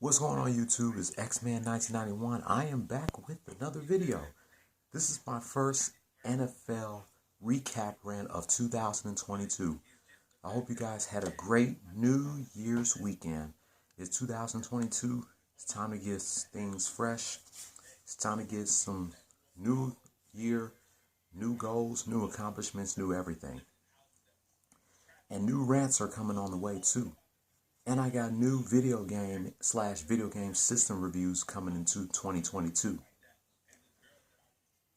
What's going on YouTube? It's X-Man 1991. I am back with another video. This is my first NFL recap rant of 2022. I hope you guys had a great New Year's weekend. It's 2022. It's time to get things fresh. It's time to get some new year, new goals, new accomplishments, new everything. And new rants are coming on the way too. And I got new video game system reviews coming into 2022.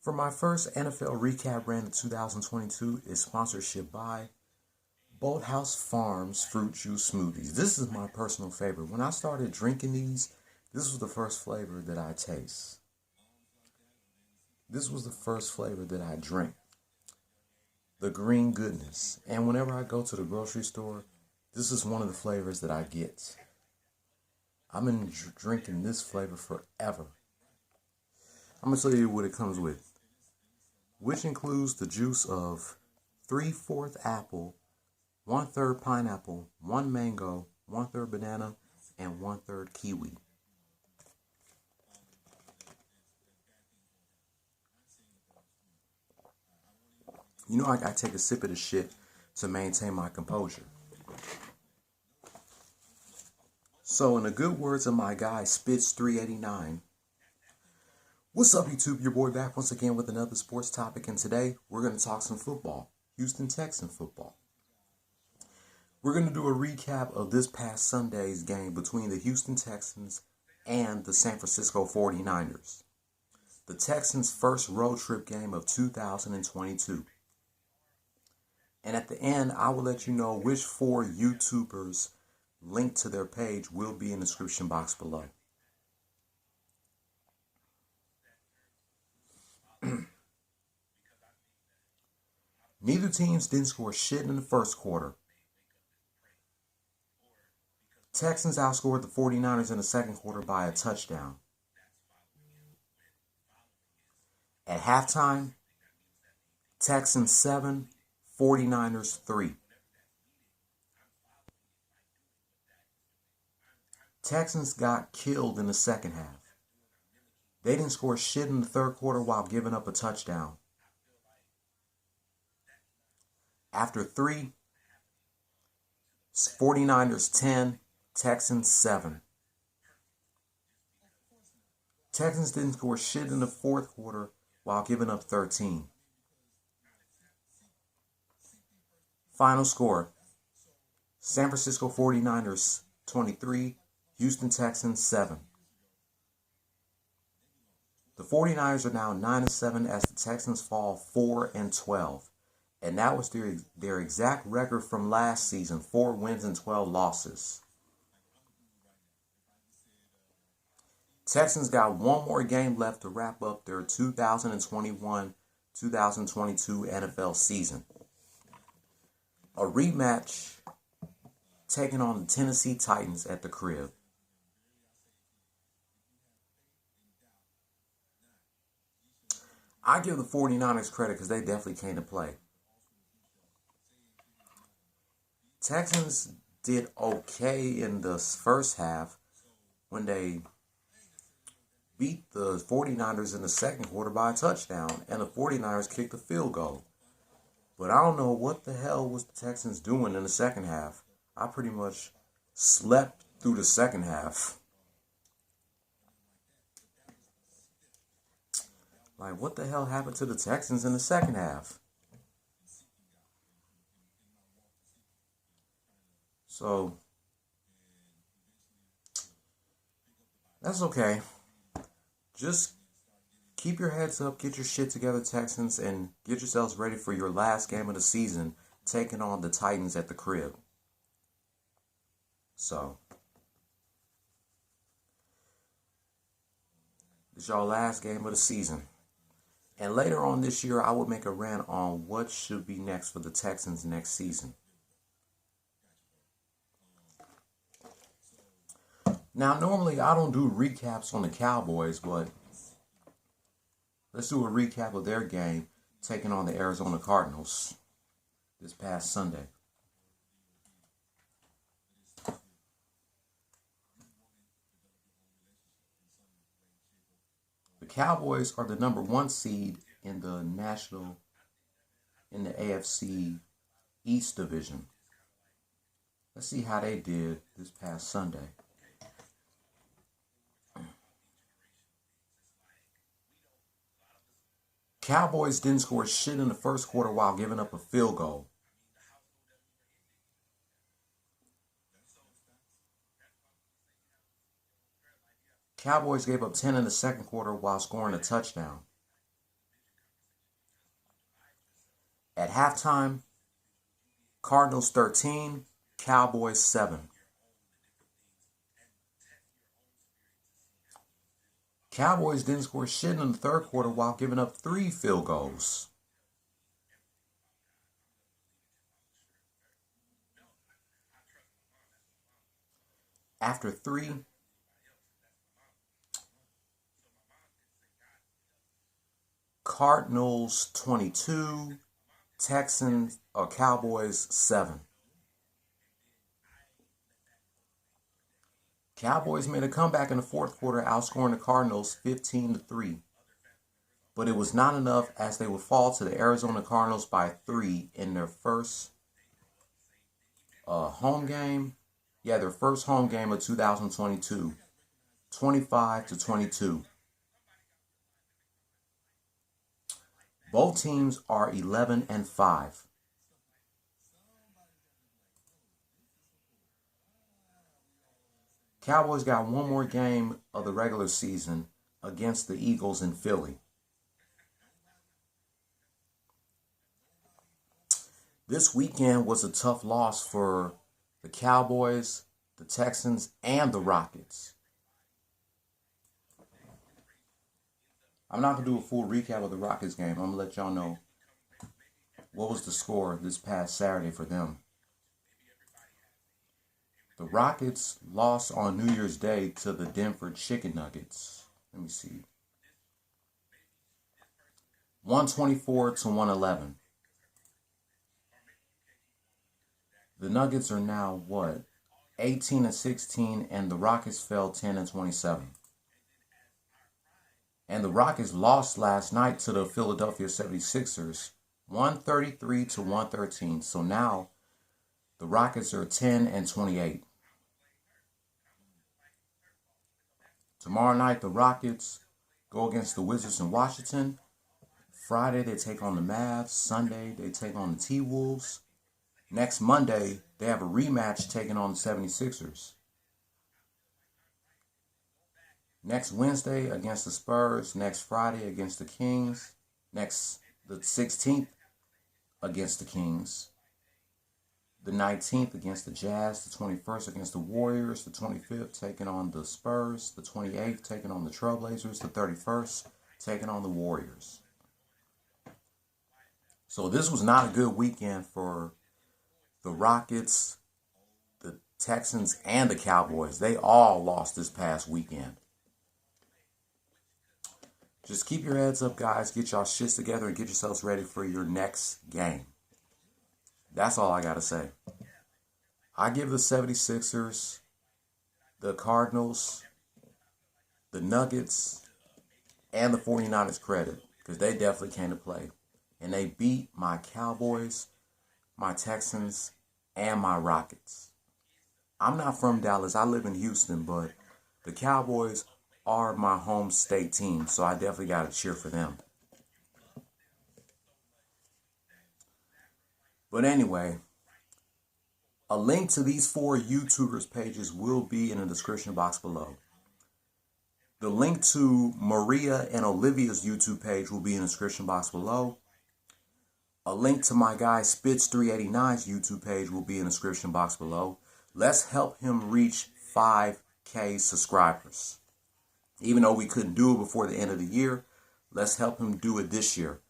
For my first NFL recap rant of 2022 is sponsorship by Boathouse Farms Fruit Juice Smoothies. This is my personal favorite. When I started drinking these, this was the first flavor that I taste. This was the first flavor that I drank. The green goodness. And whenever I go to the grocery store, this is one of the flavors that I get. I've been drinking this flavor forever. I'm going to tell you what it comes with, which includes the juice of 3/4 apple, 1/3 pineapple, 1 mango, 1/3 banana, and 1/3 kiwi. You know, I take a sip of this shit to maintain my composure. So, in the good words of my guy, Spitz 389, what's up, YouTube? Your boy back once again with another sports topic, and today we're going to talk some football, Houston Texans football. We're going to do a recap of this past Sunday's game between the Houston Texans and the San Francisco 49ers. The Texans' first road trip game of 2022. And at the end, I will let you know which 4 YouTubers link to their page will be in the description box below. Neither teams didn't score shit in the first quarter. Texans outscored the 49ers in the second quarter by a touchdown. At halftime, Texans 7, 49ers 3. Texans got killed in the second half. They didn't score shit in the third quarter while giving up a touchdown. After 3, 49ers 10, Texans 7. Texans didn't score shit in the fourth quarter while giving up 13. Final score, San Francisco 49ers 23, Houston Texans 7. The 49ers are now 9-7 as the Texans fall 4-12. And that was their exact record from last season, 4 wins and 12 losses. Texans got one more game left to wrap up their 2021-2022 NFL season. A rematch taking on the Tennessee Titans at the crib. I give the 49ers credit because they definitely came to play. Texans did okay in the first half when they beat the 49ers in the second quarter by a touchdown, and the 49ers kicked a field goal. But I don't know what the hell was the Texans doing in the second half. I pretty much slept through the second half. Like, what the hell happened to the Texans in the second half? So, that's okay. Just keep your heads up, get your shit together, Texans, and get yourselves ready for your last game of the season, taking on the Titans at the crib. So, it's your last game of the season. And later on this year, I will make a rant on what should be next for the Texans next season. Now, normally I don't do recaps on the Cowboys, but let's do a recap of their game taking on the Arizona Cardinals this past Sunday. Cowboys are the #1 seed in the AFC East division. Let's see how they did this past Sunday. Cowboys didn't score shit in the first quarter while giving up a field goal. Cowboys gave up 10 in the second quarter while scoring a touchdown. At halftime, Cardinals 13, Cowboys 7. Cowboys didn't score shit in the third quarter while giving up 3 field goals. After 3, Cardinals 22, Cowboys 7. Cowboys made a comeback in the fourth quarter, outscoring the Cardinals 15-3. But it was not enough, as they would fall to the Arizona Cardinals by 3 in their first home game. Yeah, their first home game of 2022, 25-22. Both teams are 11-5. Cowboys got one more game of the regular season against the Eagles in Philly. This weekend was a tough loss for the Cowboys, the Texans, and the Rockets. I'm not going to do a full recap of the Rockets game. I'm going to let y'all know what was the score this past Saturday for them. The Rockets lost on New Year's Day to the Denver Chicken Nuggets. Let me see. 124-111. The Nuggets are now, 18-16, and the Rockets fell 10-27. And the Rockets lost last night to the Philadelphia 76ers, 133-113. So now the Rockets are 10-28. Tomorrow night, the Rockets go against the Wizards in Washington. Friday, they take on the Mavs. Sunday, they take on the T-Wolves. Next Monday, they have a rematch taking on the 76ers. Next Wednesday against the Spurs. Next Friday against the Kings. The 16th against the Kings. The 19th against the Jazz. The 21st against the Warriors. The 25th taking on the Spurs. The 28th taking on the Trailblazers. The 31st taking on the Warriors. So this was not a good weekend for the Rockets, the Texans, and the Cowboys. They all lost this past weekend. Just keep your heads up, guys. Get y'all shits together and get yourselves ready for your next game. That's all I got to say. I give the 76ers, the Cardinals, the Nuggets, and the 49ers credit, because they definitely came to play. And they beat my Cowboys, my Texans, and my Rockets. I'm not from Dallas. I live in Houston, but the Cowboys are my home state team, so I definitely got to cheer for them. But anyway, a link to these 4 YouTubers' pages will be in the description box below. The link to Maria and Olivia's YouTube page will be in the description box below. A link to my guy Spitz 389's YouTube page will be in the description box below. Let's help him reach 5K subscribers. Even though we couldn't do it before the end of the year, let's help him do it this year.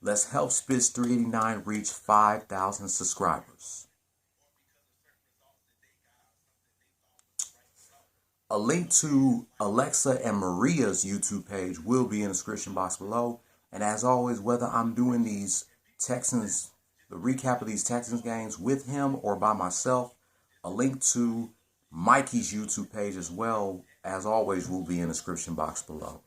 Let's help Spitz 389 reach 5,000 subscribers. A link to Alexa and Maria's YouTube page will be in the description box below. And as always, whether I'm doing these Texans, the recap of these Texans games with him or by myself, a link to Mikey's YouTube page as well, as always, will be in the description box below.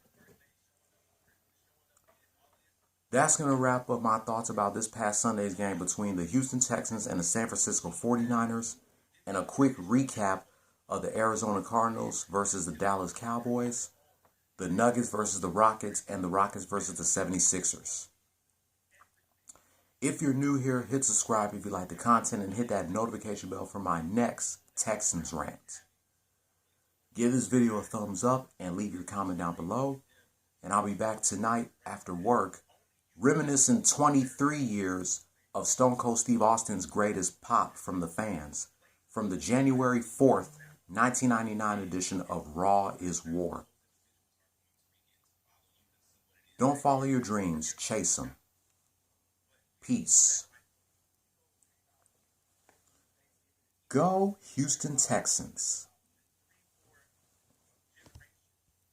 That's going to wrap up my thoughts about this past Sunday's game between the Houston Texans and the San Francisco 49ers, and a quick recap of the Arizona Cardinals versus the Dallas Cowboys, the Nuggets versus the Rockets, and the Rockets versus the 76ers. If you're new here, hit subscribe if you like the content and hit that notification bell for my next Texans rant. Give this video a thumbs up and leave your comment down below. And I'll be back tonight after work, reminiscing 23 years of Stone Cold Steve Austin's greatest pop from the fans, from the January 4th, 1999 edition of Raw is War. Don't follow your dreams, chase them. Peace. Go Houston Texans.